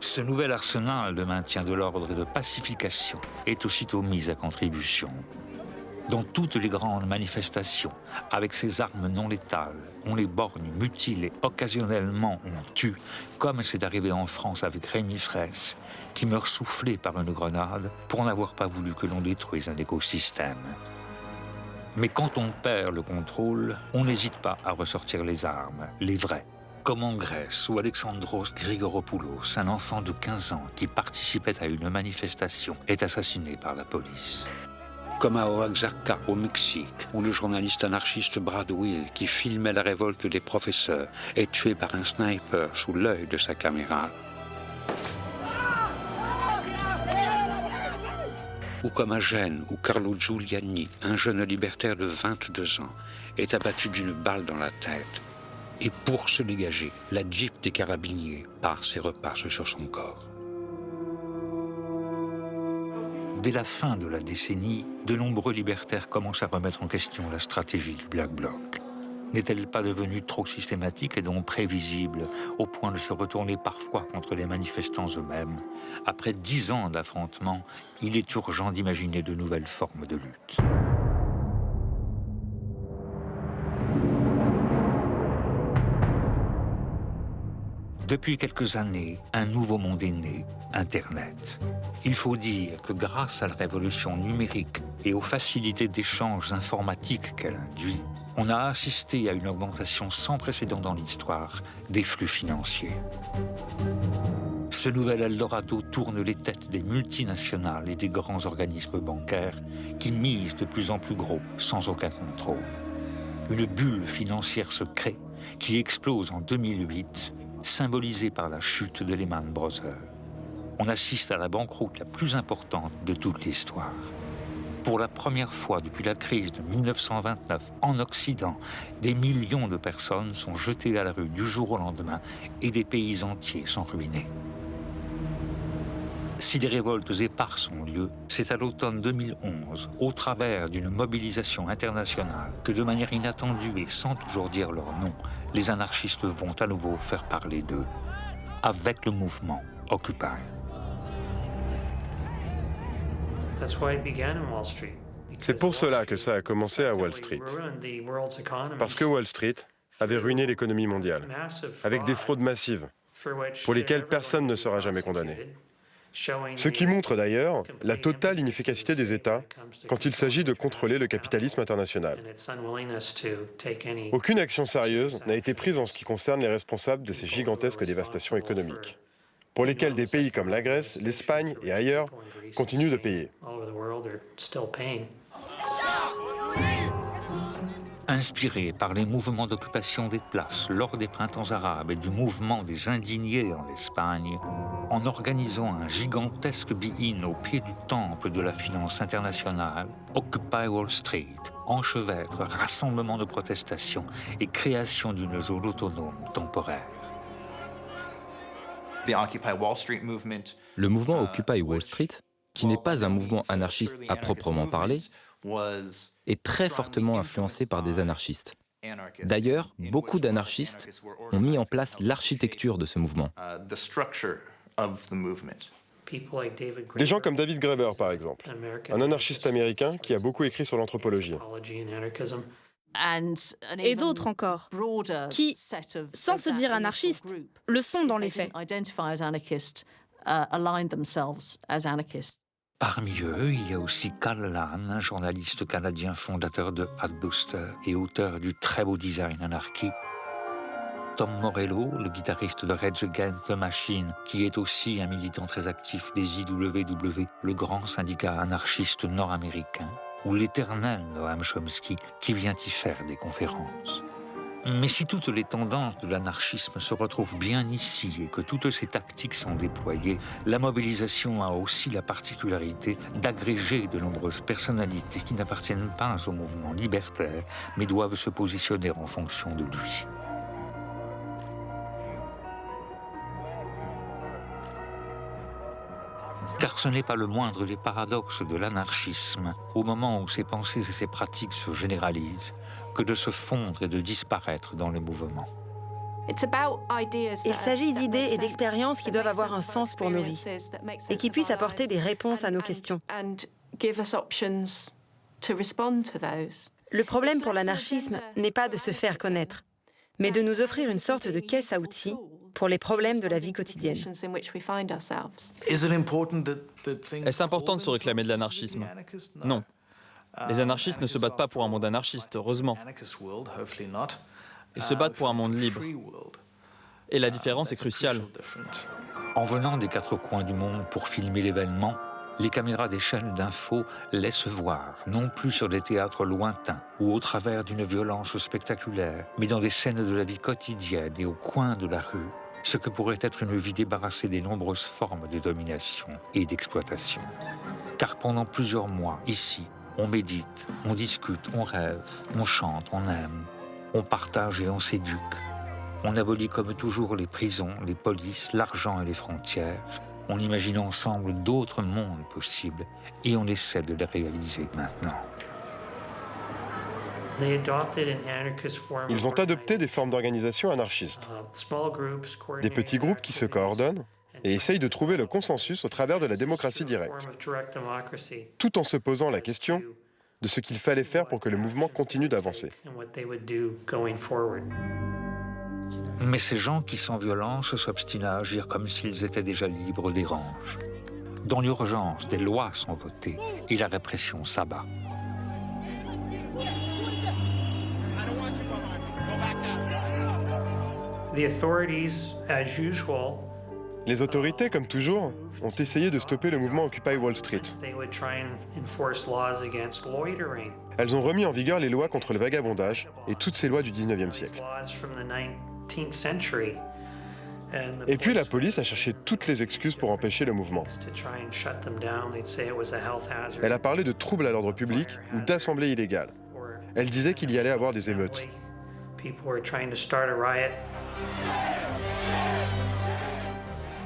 Ce nouvel arsenal de maintien de l'ordre et de pacification est aussitôt mis à contribution. Dans toutes les grandes manifestations, avec ces armes non létales, on les borgne, mutile et occasionnellement on tue, comme c'est arrivé en France avec Rémi Fraisse, qui meurt soufflé par une grenade pour n'avoir pas voulu que l'on détruise un écosystème. Mais quand on perd le contrôle, on n'hésite pas à ressortir les armes, les vraies. Comme en Grèce, où Alexandros Grigoropoulos, un enfant de 15 ans qui participait à une manifestation, est assassiné par la police. Comme à Oaxaca, au Mexique, où le journaliste anarchiste Brad Will, qui filmait la révolte des professeurs, est tué par un sniper sous l'œil de sa caméra. Ou comme à Gênes, où Carlo Giuliani, un jeune libertaire de 22 ans, est abattu d'une balle dans la tête. Et pour se dégager, la Jeep des carabiniers passe et repasse sur son corps. Dès la fin de la décennie, de nombreux libertaires commencent à remettre en question la stratégie du Black Bloc. N'est-elle pas devenue trop systématique et donc prévisible, au point de se retourner parfois contre les manifestants eux-mêmes? Après 10 ans d'affrontements, il est urgent d'imaginer de nouvelles formes de lutte. Depuis quelques années, un nouveau monde est né, Internet. Il faut dire que grâce à la révolution numérique et aux facilités d'échanges informatiques qu'elle induit, on a assisté à une augmentation sans précédent dans l'histoire des flux financiers. Ce nouvel Eldorado tourne les têtes des multinationales et des grands organismes bancaires qui misent de plus en plus gros sans aucun contrôle. Une bulle financière se crée qui explose en 2008, symbolisée par la chute de Lehman Brothers. On assiste à la banqueroute la plus importante de toute l'histoire. Pour la première fois depuis la crise de 1929 en Occident, des millions de personnes sont jetées à la rue du jour au lendemain et des pays entiers sont ruinés. Si des révoltes éparses ont lieu, c'est à l'automne 2011, au travers d'une mobilisation internationale, que de manière inattendue et sans toujours dire leur nom, les anarchistes vont à nouveau faire parler d'eux, avec le mouvement Occupy. C'est pour cela que ça a commencé à Wall Street. Parce que Wall Street avait ruiné l'économie mondiale, avec des fraudes massives, pour lesquelles personne ne sera jamais condamné. Ce qui montre d'ailleurs la totale inefficacité des États quand il s'agit de contrôler le capitalisme international. Aucune action sérieuse n'a été prise en ce qui concerne les responsables de ces gigantesques dévastations économiques, pour lesquelles des pays comme la Grèce, l'Espagne et ailleurs continuent de payer. Inspiré par les mouvements d'occupation des places lors des printemps arabes et du mouvement des indignés en Espagne, en organisant un gigantesque be-in au pied du temple de la finance internationale, Occupy Wall Street enchevêtre rassemblement de protestation et création d'une zone autonome temporaire. Le mouvement Occupy Wall Street, qui n'est pas un mouvement anarchiste à proprement parler, est très fortement influencé par des anarchistes. D'ailleurs, beaucoup d'anarchistes ont mis en place l'architecture de ce mouvement. Des gens comme David Graeber, par exemple, un anarchiste américain qui a beaucoup écrit sur l'anthropologie. Et d'autres encore, qui, sans se dire anarchistes, le sont dans les faits. Parmi eux, il y a aussi Cal Lan, un journaliste canadien fondateur de Adbuster et auteur du très beau design anarchique. Tom Morello, le guitariste de Rage Against the Machine, qui est aussi un militant très actif des IWW, le grand syndicat anarchiste nord-américain, ou l'éternel Noam Chomsky, qui vient y faire des conférences. Mais si toutes les tendances de l'anarchisme se retrouvent bien ici et que toutes ces tactiques sont déployées, la mobilisation a aussi la particularité d'agréger de nombreuses personnalités qui n'appartiennent pas au mouvement libertaire, mais doivent se positionner en fonction de lui. Car ce n'est pas le moindre des paradoxes de l'anarchisme, au moment où ses pensées et ses pratiques se généralisent, que de se fondre et de disparaître dans le mouvement. Il s'agit d'idées et d'expériences qui doivent avoir un sens pour nos vies et qui puissent apporter des réponses à nos questions. Le problème pour l'anarchisme n'est pas de se faire connaître, mais de nous offrir une sorte de caisse à outils pour les problèmes de la vie quotidienne. Est-ce important de se réclamer de l'anarchisme? Non. Les anarchistes ne se battent pas pour un monde anarchiste, heureusement. Ils se battent pour un monde libre. Et la différence est cruciale. En venant des quatre coins du monde pour filmer l'événement, les caméras des chaînes d'infos laissent voir, non plus sur des théâtres lointains ou au travers d'une violence spectaculaire, mais dans des scènes de la vie quotidienne et au coin de la rue, ce que pourrait être une vie débarrassée des nombreuses formes de domination et d'exploitation. Car pendant plusieurs mois, ici, on médite, on discute, on rêve, on chante, on aime, on partage et on s'éduque. On abolit comme toujours les prisons, les polices, l'argent et les frontières. On imagine ensemble d'autres mondes possibles et on essaie de les réaliser maintenant. Ils ont adopté des formes d'organisation anarchistes, des petits groupes qui se coordonnent et essayent de trouver le consensus au travers de la démocratie directe, tout en se posant la question de ce qu'il fallait faire pour que le mouvement continue d'avancer. Mais ces gens qui, sans violence, s'obstinent à agir comme s'ils étaient déjà libres dérangent. Dans l'urgence, des lois sont votées et la répression s'abat. Les autorités, comme toujours, ont essayé de stopper le mouvement Occupy Wall Street. Elles ont remis en vigueur les lois contre le vagabondage et toutes ces lois du 19e siècle. Et puis la police a cherché toutes les excuses pour empêcher le mouvement. Elle a parlé de troubles à l'ordre public ou d'assemblées illégales. Elle disait qu'il y allait avoir des émeutes.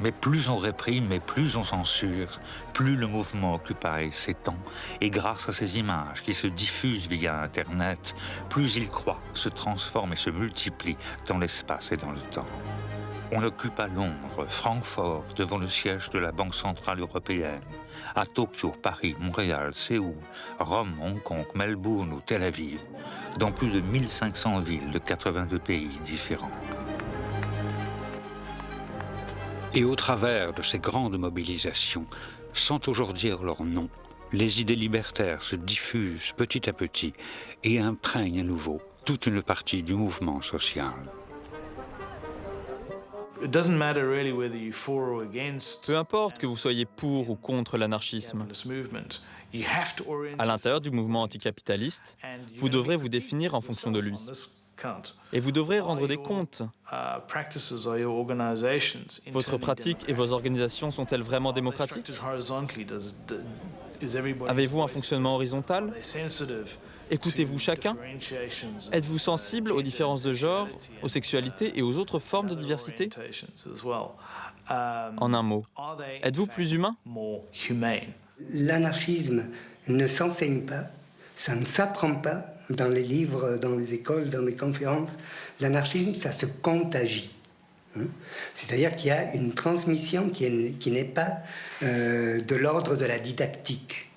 Mais plus on réprime et plus on censure, plus le mouvement Occupy s'étend. Et grâce à ces images qui se diffusent via Internet, plus il croît, se transforme et se multiplie dans l'espace et dans le temps. On occupe à Londres, Francfort, devant le siège de la Banque Centrale Européenne, à Tokyo, Paris, Montréal, Séoul, Rome, Hong Kong, Melbourne ou Tel Aviv, dans plus de 1500 villes de 82 pays différents. Et au travers de ces grandes mobilisations, sans toujours dire leur nom, les idées libertaires se diffusent petit à petit et imprègnent à nouveau toute une partie du mouvement social. Peu importe que vous soyez pour ou contre l'anarchisme, à l'intérieur du mouvement anticapitaliste, vous devrez vous définir en fonction de lui. Et vous devrez rendre des comptes. Votre pratique et vos organisations sont-elles vraiment démocratiques? Avez-vous un fonctionnement horizontal? Écoutez-vous chacun? Êtes-vous sensible aux différences de genre, aux sexualités et aux autres formes de diversité? En un mot, êtes-vous plus humain? L'anarchisme ne s'enseigne pas, ça ne s'apprend pas dans les livres, dans les écoles, dans les conférences. L'anarchisme, ça se contagie. C'est-à-dire qu'il y a une transmission qui n'est pas de l'ordre de la didactique.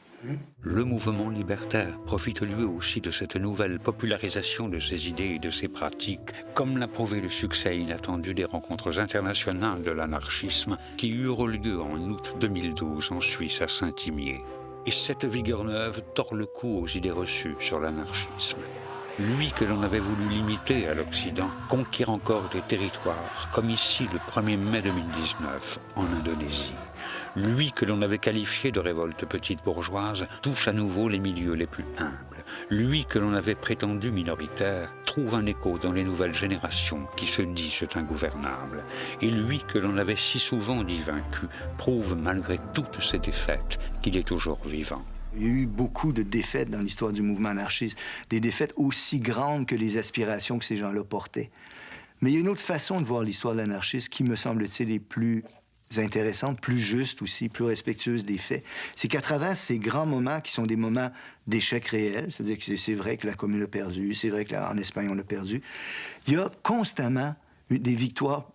Le mouvement libertaire profite lui aussi de cette nouvelle popularisation de ses idées et de ses pratiques, comme l'a prouvé le succès inattendu des rencontres internationales de l'anarchisme qui eurent lieu en août 2012 en Suisse à Saint-Imier. Et cette vigueur neuve tord le cou aux idées reçues sur l'anarchisme. Lui que l'on avait voulu limiter à l'Occident conquiert encore des territoires, comme ici le 1er mai 2019 en Indonésie. Lui que l'on avait qualifié de révolte petite bourgeoise touche à nouveau les milieux les plus humbles. Lui que l'on avait prétendu minoritaire trouve un écho dans les nouvelles générations qui se disent ingouvernables. Et lui que l'on avait si souvent dit vaincu prouve malgré toutes ses défaites qu'il est toujours vivant. Il y a eu beaucoup de défaites dans l'histoire du mouvement anarchiste, des défaites aussi grandes que les aspirations que ces gens-là portaient. Mais il y a une autre façon de voir l'histoire de l'anarchisme qui, me semble-t-il, est plus intéressante, plus juste aussi, plus respectueuse des faits. C'est qu'à travers ces grands moments qui sont des moments d'échec réel, c'est-à-dire que c'est vrai que la Commune a perdu, c'est vrai qu'en Espagne on a perdu, il y a constamment des victoires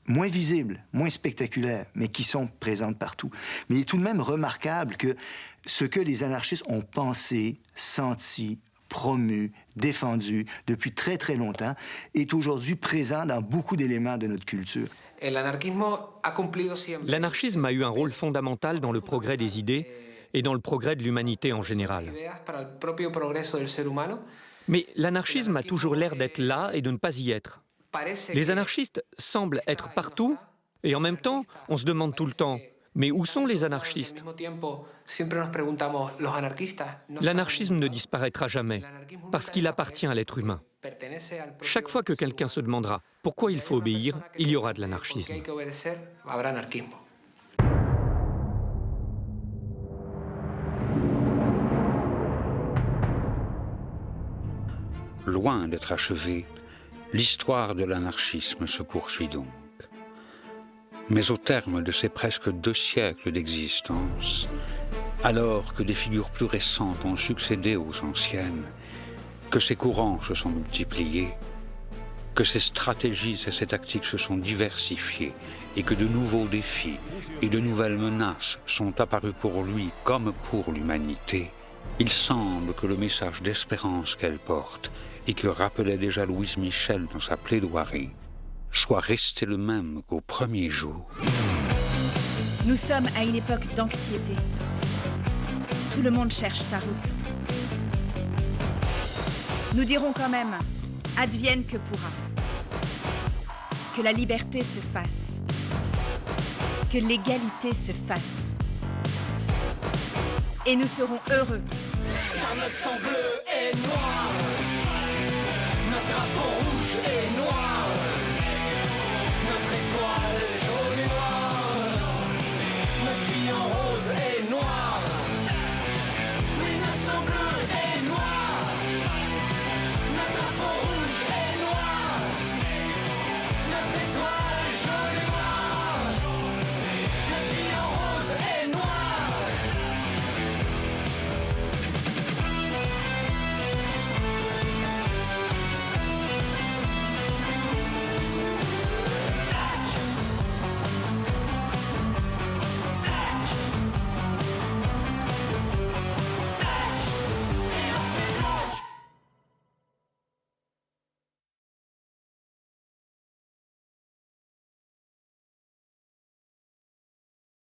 moins visibles, moins spectaculaires, mais qui sont présentes partout. Mais il est tout de même remarquable que ce que les anarchistes ont pensé, senti, promu, défendu depuis très très longtemps est aujourd'hui présent dans beaucoup d'éléments de notre culture. L'anarchisme a eu un rôle fondamental dans le progrès des idées et dans le progrès de l'humanité en général. Mais l'anarchisme a toujours l'air d'être là et de ne pas y être. Les anarchistes semblent être partout et en même temps, on se demande tout le temps, mais où sont les anarchistes? L'anarchisme ne disparaîtra jamais parce qu'il appartient à l'être humain. Chaque fois que quelqu'un se demandera pourquoi il faut obéir, il y aura de l'anarchisme. loin d'être achevée, l'histoire de l'anarchisme se poursuit donc. Mais au terme de ces presque 2 siècles d'existence, alors que des figures plus récentes ont succédé aux anciennes, que ces courants se sont multipliés, que ces stratégies et ces tactiques se sont diversifiées et que de nouveaux défis et de nouvelles menaces sont apparus pour lui comme pour l'humanité, il semble que le message d'espérance qu'elle porte et que rappelait déjà Louise Michel dans sa plaidoirie soit resté le même qu'au premier jour. Nous sommes à une époque d'anxiété. Tout le monde cherche sa route. Nous dirons quand même, advienne que pourra. Que la liberté se fasse. Que l'égalité se fasse. Et nous serons heureux. Car notre sang bleu est noir. Notre drapeau rouge.